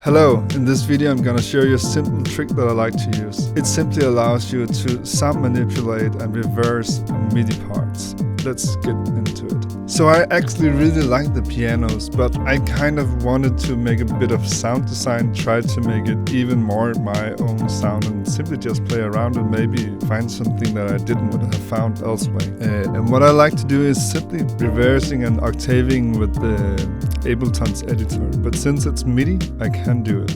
Hello, in this video I'm gonna show you a simple trick that I like to use. It simply allows you to sound manipulate and reverse MIDI parts. Let's get into it. So I actually really like the pianos, but I kind of wanted to make a bit of sound design, try to make it even more my own sound and simply just play around and maybe find something that I didn't have found elsewhere. And what I like to do is simply reversing and octaving with the Ableton's editor, but since it's MIDI, I can do it.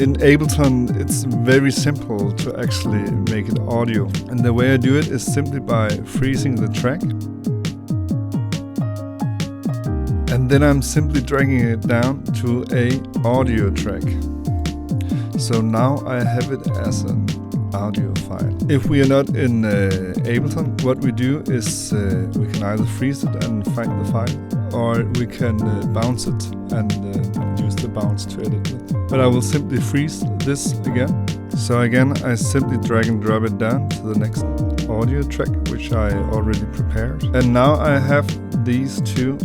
In Ableton, it's very simple to actually make it audio, and the way I do it is simply by freezing the track, and then I'm simply dragging it down to an audio track. So now I have it as an audio file. If we are not in Ableton, what we do is we can either freeze it and find the file, or we can bounce it and use the bounce to edit it. But I will simply freeze this again. So again, I simply drag and drop it down to the next audio track, which I already prepared. And now I have these two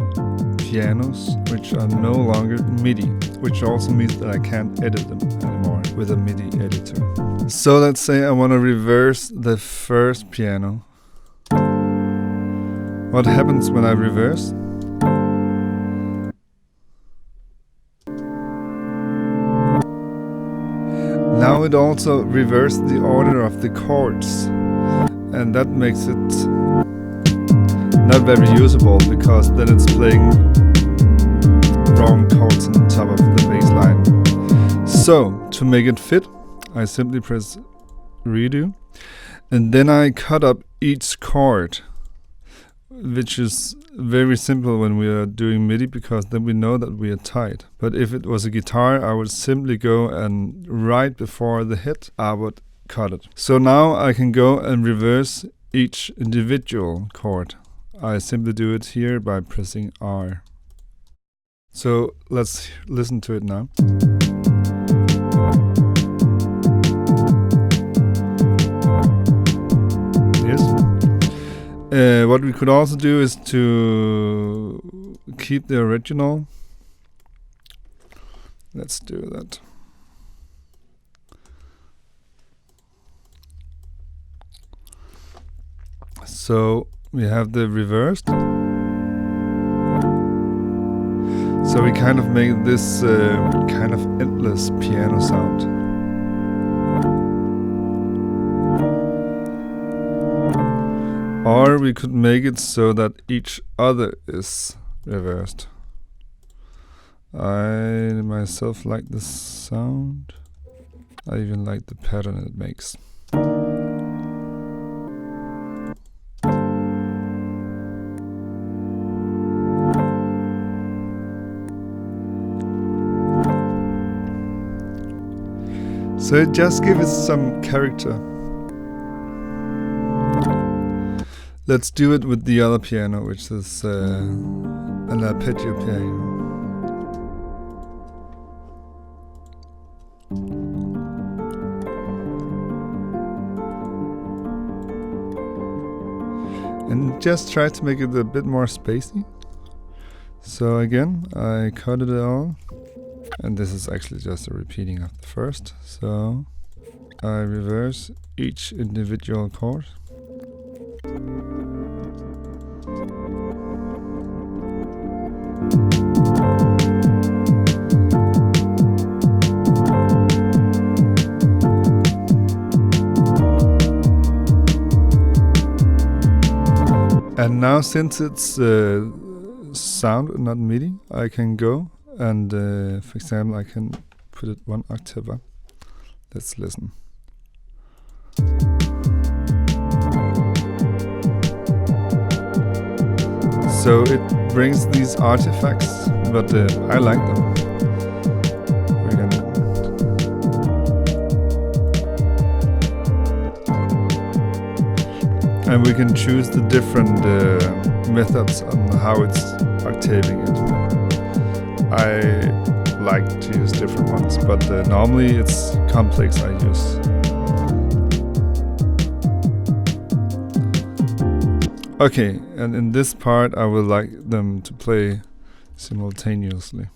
pianos, which are no longer MIDI, which also means that I can't edit them anymore with a MIDI editor. So let's say I want to reverse the first piano. What happens when I reverse? Now it also reverses the order of the chords, and that makes it not very usable, because then it's playing wrong chords on top of the bass line. So to make it fit, I simply press redo, and then I cut up each chord, which is very simple when we are doing MIDI, because then we know that we are tight. But if it was a guitar, I would simply go and right before the hit, I would cut it. So now I can go and reverse each individual chord. I simply do it here by pressing R. So let's listen to it now. What we could also do is to keep the original. Let's do that. So we have the reversed. So we kind of make this kind of endless piano sound. Or we could make it so that each other is reversed. I myself like the sound. I even like the pattern it makes. So it just gives it some character. Let's do it with the other piano, which is an arpeggio piano. And just try to make it a bit more spacey. So again, I cut it all. And this is actually just a repeating of the first. So I reverse each individual chord. And now, since it's sound and not MIDI, I can go and, for example, I can put it one octave up. Let's listen. So it brings these artifacts, but I like them. And we can choose the different methods on how it's octaving it. I like to use different ones, but normally it's complex I use. Okay, and in this part I would like them to play simultaneously.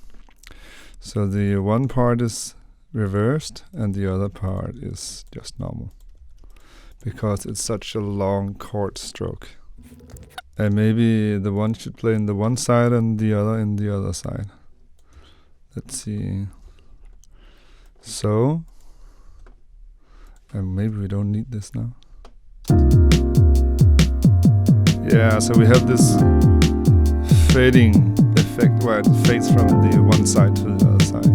So the one part is reversed and the other part is just normal, because it's such a long chord stroke. And maybe the one should play in the one side and the other in the other side. Let's see. So, and maybe we don't need this now. Yeah, so we have this fading effect where it fades from the one side to the other side.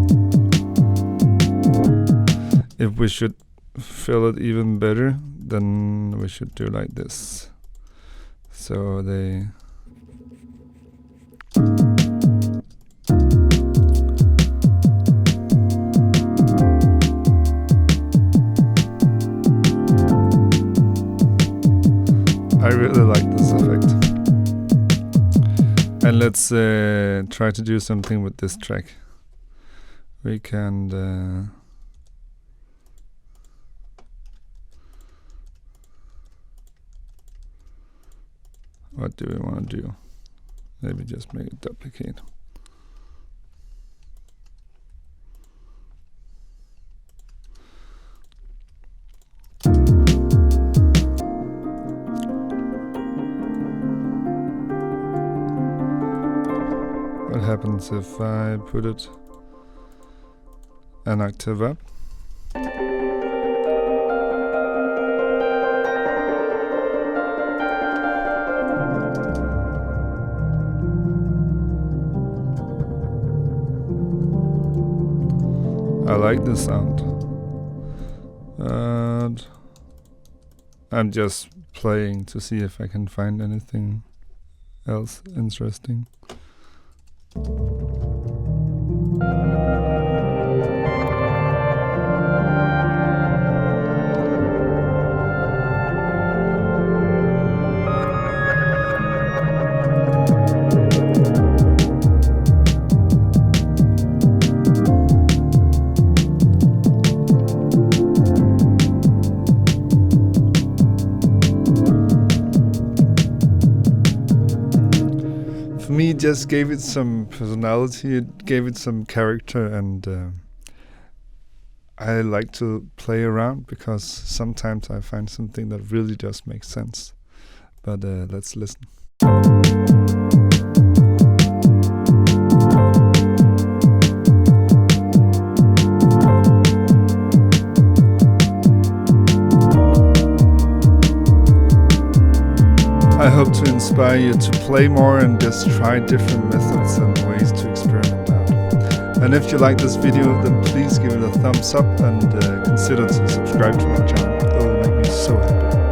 If we should fill it even better, then we should do like this. So they I really like this effect. And let's try to do something with this track. We can what do we want to do? Maybe just make it duplicate. What happens if I put it an octave up? I like the sound, and I'm just playing to see if I can find anything else interesting. Me just gave it some personality, it gave it some character, and I like to play around because sometimes I find something that really just makes sense. But let's listen. I hope to inspire you to play more and just try different methods and ways to experiment out. And if you like this video, then please give it a thumbs up and consider to subscribe to my channel. It will make me so happy.